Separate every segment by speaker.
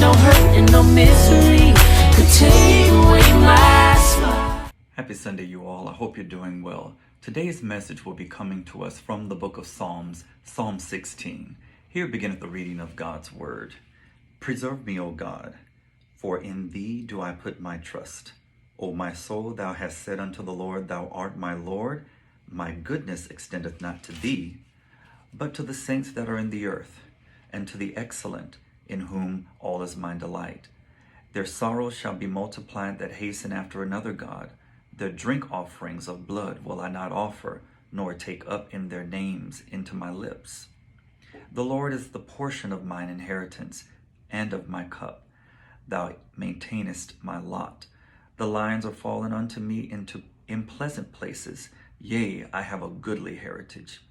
Speaker 1: no hurt and no misery could take away my smile.
Speaker 2: Happy Sunday, you all. I hope you're doing well. Today's message will be coming to us from the book of Psalms, Psalm 16. Here beginneth the reading of God's word. Preserve me, O God, for in thee do I put my trust. O my soul, thou hast said unto the Lord, thou art my Lord. My goodness extendeth not to thee, but to the saints that are in the earth, and to the excellent, in whom all is my delight. Their sorrows shall be multiplied that hasten after another God. Their drink offerings of blood will I not offer, nor take up in their names into my lips. The Lord is the portion of mine inheritance, and of my cup. Thou maintainest my lot. The lines are fallen unto me in pleasant places. Yea, I have a goodly heritage.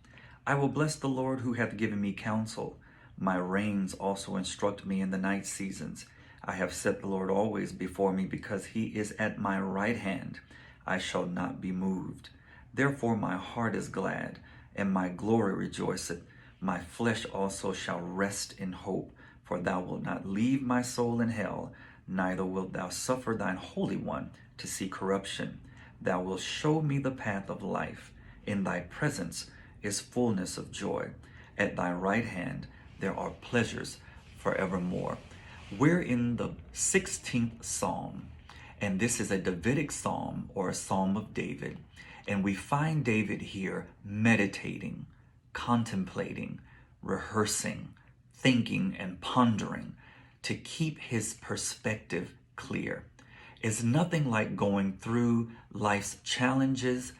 Speaker 2: I will bless the Lord who hath given me counsel. My reins also instruct me in the night seasons. I have set the Lord always before me, because he is at my right hand. I shall not be moved. Therefore my heart is glad, and my glory rejoiceth. My flesh also shall rest in hope. For thou wilt not leave my soul in hell, neither wilt thou suffer thine Holy One to see corruption. Thou wilt show me the path of life. In thy presence is fullness of joy. At thy right hand there are pleasures forevermore. We're in the 16th Psalm, and this is a Davidic psalm, or a Psalm of David. And we find David here meditating, contemplating, rehearsing, thinking, and pondering to keep his perspective clear. It's nothing like going through life's challenges,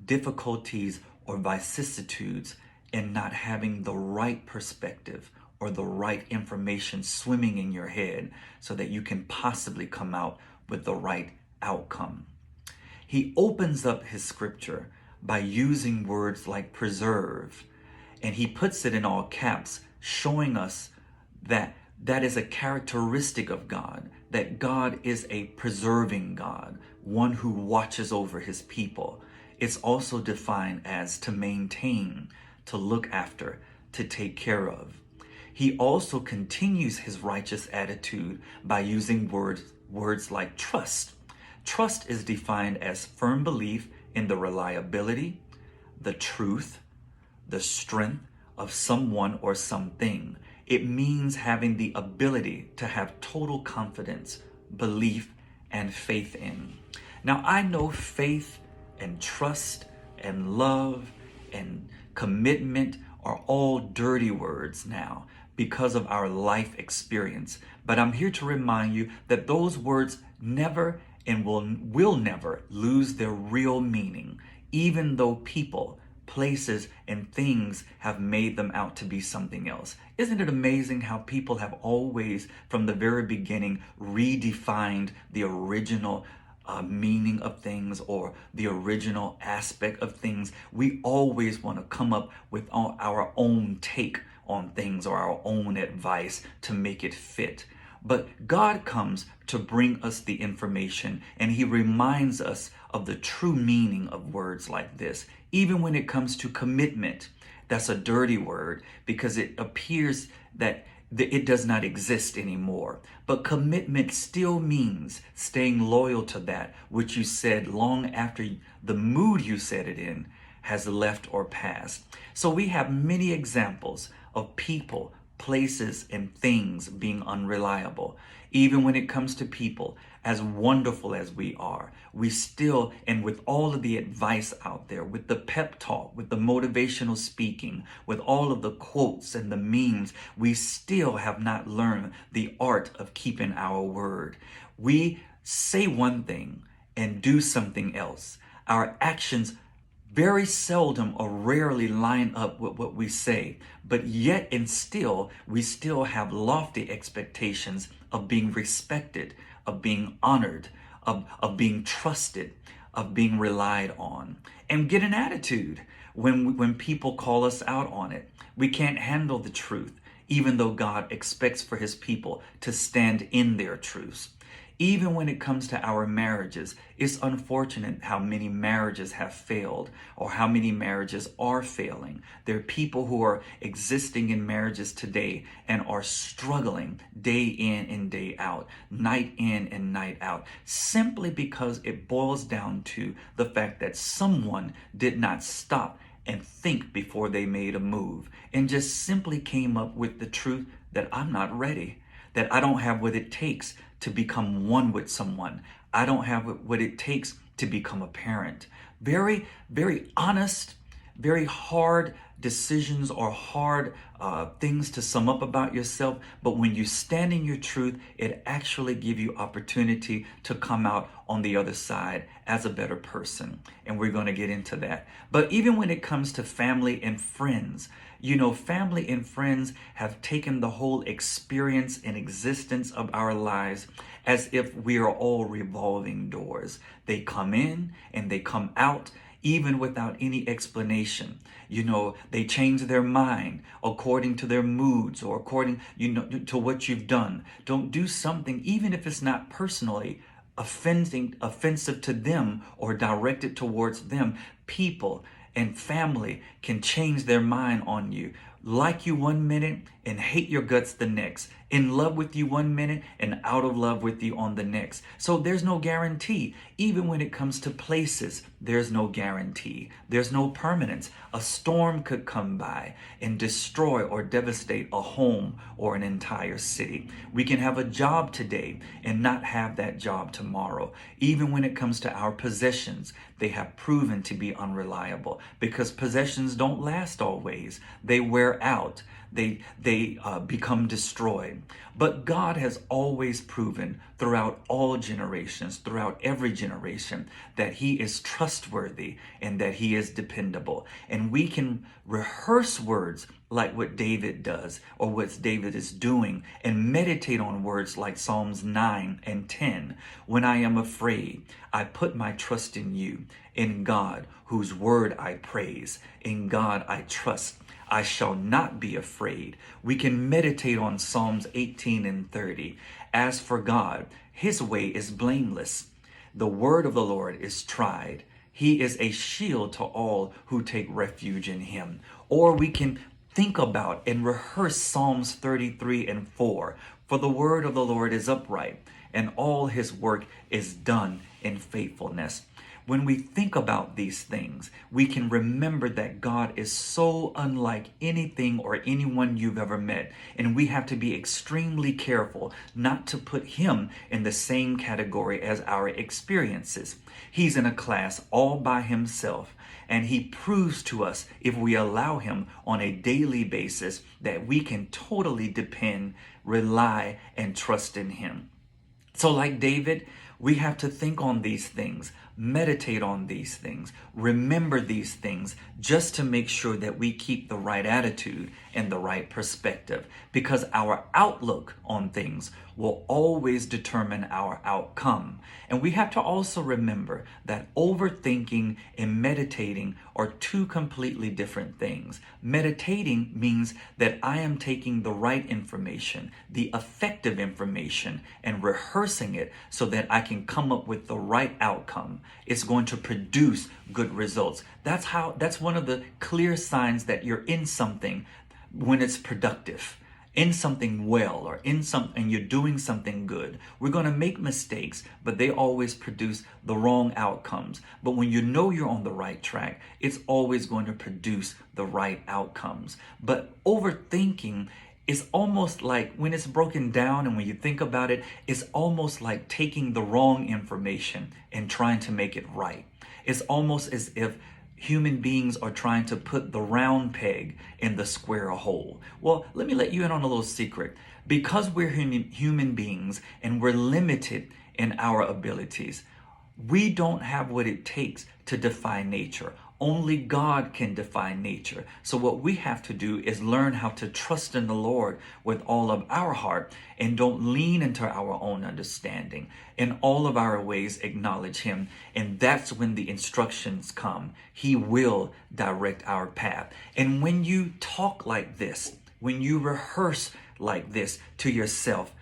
Speaker 2: difficulties, or vicissitudes and not having the right perspective or the right information swimming in your head so that you can possibly come out with the right outcome. He opens up his scripture by using words like preserve, and he puts it in all caps, showing us that that is a characteristic of God, that God is a preserving God, one who watches over his people. It's also defined as to maintain, to look after, to take care of. He also continues his righteous attitude by using words like trust. Trust is defined as firm belief in the reliability, the truth, the strength of someone or something. It means having the ability to have total confidence, belief, and faith in. Now, I know faith and trust and love and commitment are all dirty words now because of our life experience. But I'm here to remind you that those words never and will never lose their real meaning, even though people, places, and things have made them out to be something else. Isn't it amazing how people have always, from the very beginning, redefined the original meaning of things or the original aspect of things? We always want to come up with our own take on things or our own advice to make it fit. But God comes to bring us the information, and he reminds us of the true meaning of words like this. Even when it comes to commitment, that's a dirty word because it appears that it does not exist anymore. But commitment still means staying loyal to that which you said long after the mood you said it in has left or passed. So we have many examples of people, places, and things being unreliable. Even when it comes to people, as wonderful as we are, we still, and with all of the advice out there, with the pep talk, with the motivational speaking, with all of the quotes and the memes, we still have not learned the art of keeping our word. We say one thing and do something else. Our actions very seldom or rarely line up with what we say, but yet and still, we still have lofty expectations of being respected, of being honored, of being trusted, of being relied on, and get an attitude when people call us out on it. We can't handle the truth, even though God expects for his people to stand in their truths. Even when it comes to our marriages, it's unfortunate how many marriages have failed or how many marriages are failing. There are people who are existing in marriages today and are struggling day in and day out, night in and night out, simply because it boils down to the fact that someone did not stop and think before they made a move and just simply came up with the truth that I'm not ready, that I don't have what it takes to become one with someone. I don't have what it takes to become a parent. Very, very honest, very hard decisions or hard things to sum up about yourself. But when you stand in your truth, it actually gives you opportunity to come out on the other side as a better person. And we're going to get into that. But even when it comes to family and friends, you know, family and friends have taken the whole experience and existence of our lives as if we are all revolving doors. They come in and they come out even without any explanation. You know, they change their mind according to their moods or according, to what you've done. Don't do something, even if it's not personally offensive to them or directed towards them. People and family can change their mind on you. Like you one minute and hate your guts the next. In love with you one minute and out of love with you on the next. So there's no guarantee. Even when it comes to places, there's no guarantee. There's no permanence. A storm could come by and destroy or devastate a home or an entire city. We can have a job today and not have that job tomorrow. Even when it comes to our possessions, they have proven to be unreliable because possessions don't last always. They wear out. They become destroyed. But God has always proven throughout all generations, throughout every generation, that He is trustworthy and that He is dependable. And we can rehearse words like what David does or what David is doing and meditate on words like Psalms 9 and 10. When I am afraid, I put my trust in you, in God, whose word I praise. In God I trust. I shall not be afraid. We can meditate on Psalms 18 and 30. As for God, His way is blameless. The word of the Lord is tried. He is a shield to all who take refuge in Him. Or we can think about and rehearse Psalms 33 and 4. For the word of the Lord is upright, and all His work is done in faithfulness. When we think about these things, we can remember that God is so unlike anything or anyone you've ever met. And we have to be extremely careful not to put Him in the same category as our experiences. He's in a class all by Himself. And He proves to us, if we allow Him on a daily basis, that we can totally depend, rely, and trust in Him. So like David, we have to think on these things, meditate on these things, remember these things, just to make sure that we keep the right attitude and the right perspective, because our outlook on things will always determine our outcome. And we have to also remember that overthinking and meditating are two completely different things. Meditating means that I am taking the right information, the effective information, and rehearsing it so that I can come up with the right outcome. It's going to produce good results. That's one of the clear signs that you're in something when it's productive. In something well, or and you're doing something good. We're going to make mistakes, but they always produce the wrong outcomes. But when you know you're on the right track, it's always going to produce the right outcomes. But overthinking is almost like, when it's broken down and when you think about it, it's almost like taking the wrong information and trying to make it right. It's almost as if human beings are trying to put the round peg in the square hole. Well, let me let you in on a little secret. Because we're human beings and we're limited in our abilities, we don't have what it takes to defy nature. Only God can define nature. So what we have to do is learn how to trust in the Lord with all of our heart and don't lean into our own understanding. In all of our ways, acknowledge Him. And that's when the instructions come. He will direct our path. And when you talk like this, when you rehearse like this to yourself,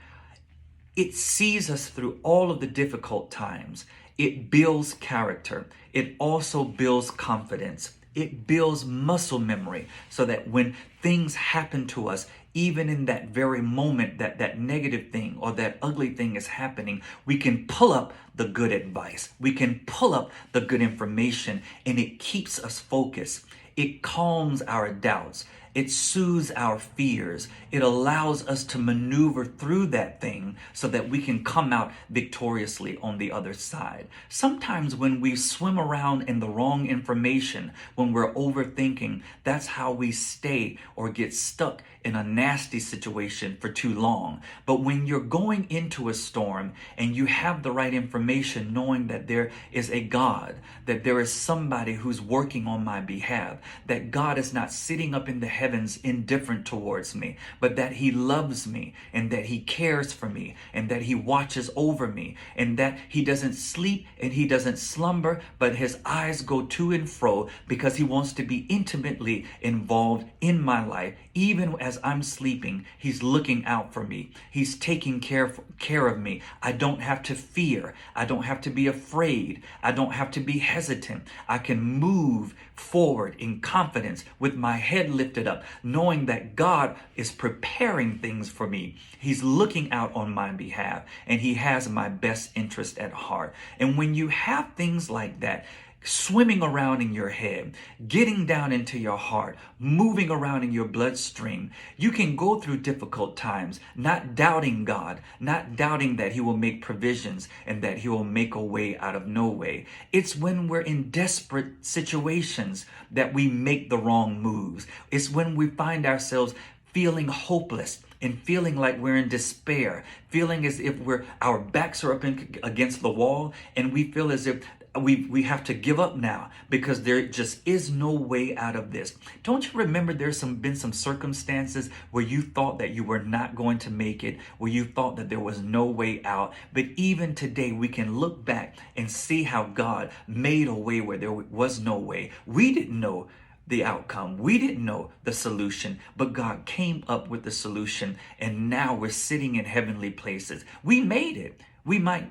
Speaker 2: It sees us through all of the difficult times. It builds character. It also builds confidence. It builds muscle memory so that when things happen to us, even in that very moment that negative thing or that ugly thing is happening, we can pull up the good advice. We can pull up the good information, and it keeps us focused. It calms our doubts. It soothes our fears. It allows us to maneuver through that thing so that we can come out victoriously on the other side. Sometimes when we swim around in the wrong information, when we're overthinking, that's how we stay or get stuck in a nasty situation for too long. But when you're going into a storm and you have the right information, knowing that there is a God, that there is somebody who's working on my behalf, that God is not sitting up in the heavens indifferent towards me, but that he loves me and that he cares for me and that he watches over me and that he doesn't sleep and he doesn't slumber, but his eyes go to and fro because he wants to be intimately involved in my life. Even as I'm sleeping, he's looking out for me. He's taking care of me. I don't have to fear. I don't have to be afraid. I don't have to be hesitant. I can move forward in confidence with my head lifted up, knowing that God is preparing things for me. He's looking out on my behalf and he has my best interest at heart. And when you have things like that, swimming around in your head, getting down into your heart, moving around in your bloodstream, you can go through difficult times, not doubting God, not doubting that he will make provisions and that he will make a way out of no way. It's when we're in desperate situations that we make the wrong moves. It's when we find ourselves feeling hopeless and feeling like we're in despair, feeling as if our backs are up against the wall, and we feel as if we have to give up now because there just is no way out of this. Don't you remember there's been some circumstances where you thought that you were not going to make it, where you thought that there was no way out? But even today we can look back and see how God made a way where there was no way. We didn't know the outcome. We didn't know the solution, but God came up with the solution, and now we're sitting in heavenly places. We made it. We might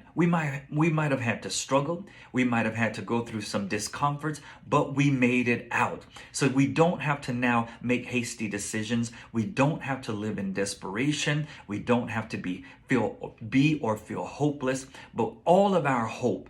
Speaker 2: have had to struggle. We might have had to go through some discomforts, but we made it out. So we don't have to now make hasty decisions. We don't have to live in desperation. We don't have to feel hopeless, but all of our hope,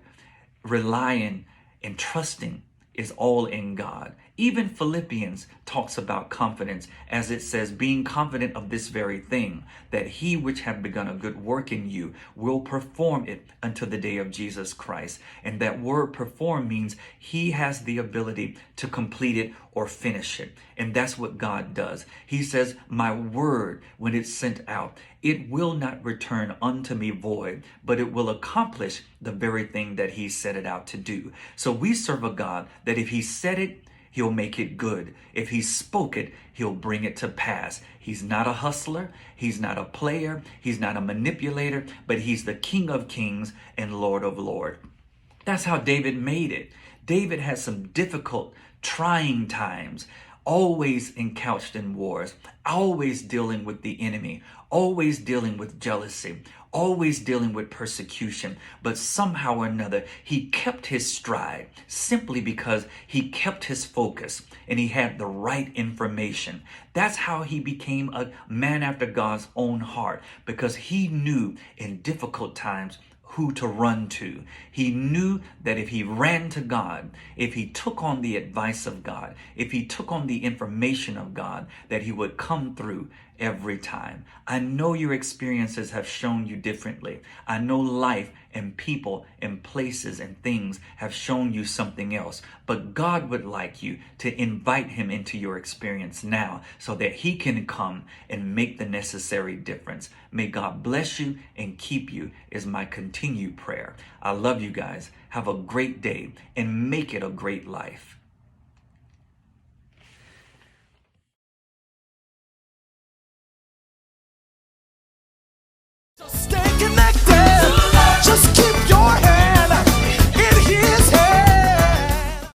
Speaker 2: relying and trusting, is all in God. Even Philippians talks about confidence, as it says, being confident of this very thing, that he which hath begun a good work in you will perform it unto the day of Jesus Christ. And that word perform means he has the ability to complete it or finish it. And that's what God does. He says, my word, when it's sent out, it will not return unto me void, but it will accomplish the very thing that he set it out to do. So we serve a God that if he said it, he'll make it good. If he spoke it, he'll bring it to pass. He's not a hustler. He's not a player. He's not a manipulator, but he's the King of Kings and Lord of Lords. That's how David made it. David had some difficult, trying times, always encouched in wars, always dealing with the enemy, always dealing with jealousy, always dealing with persecution. But somehow or another, he kept his stride simply because he kept his focus and he had the right information. That's how he became a man after God's own heart, because he knew in difficult times who to run to. He knew that if he ran to God, if he took on the advice of God, if he took on the information of God, that he would come through every time. I know your experiences have shown you differently. I know life and people and places and things have shown you something else. But God would like you to invite him into your experience now so that he can come and make the necessary difference. May God bless you and keep you is my continued prayer. I love you guys. Have a great day and make it a great life.
Speaker 3: So stay connected.